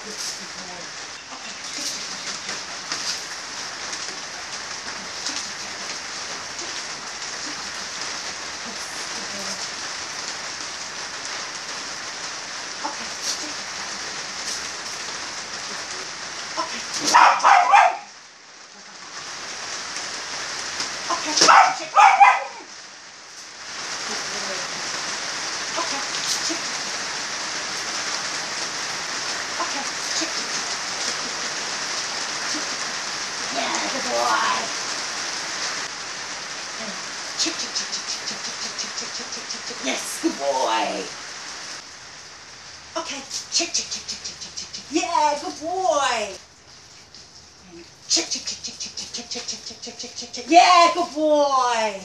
Yes, good boy. Okay, yeah, good boy. Chick, chick, chick, chick, chick, chick, chick, chick, chick, chick, chick, chick, chick. Yes, good boy. Okay, chick, chick, chick, chick, chick, chick, chick, chick. Yeah, good boy. Chick, chick, chick, chick, chick, chick, chick, chick, chick, chick, chick, chick, chick. Yeah, good boy.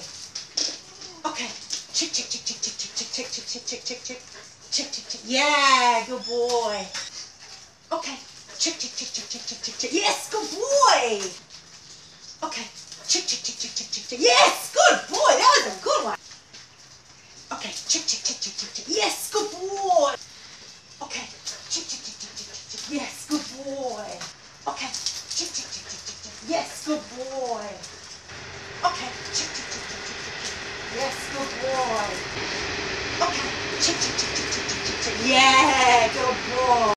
Okay, chick, chick, chick, chick, chick, chick, chick, chick, chick, chick, chick, chick, chick, chick, chick. Yeah, good boy. Okay, chick, chick, chick, chick, chick, chick, chick, chick. Yes, good boy. Okay, chick, chick, chick, chick, chick, chick, chick. Yes, good boy. That was a good one. Okay, chick, chick, chick, chick, chick, chick. Yes, good boy. Okay, chick, chick, chick, chick, chick, chick, chick. Yes, good boy. Okay, chick, chick, chick, chick, chick, chick. Yes, good boy. Okay, chick, chick, chick, chick, chick, chick, chick. Yes, good boy. Okay, chick, chick, chick, chick, chick, chick, chick, chick. Yeah, good boy.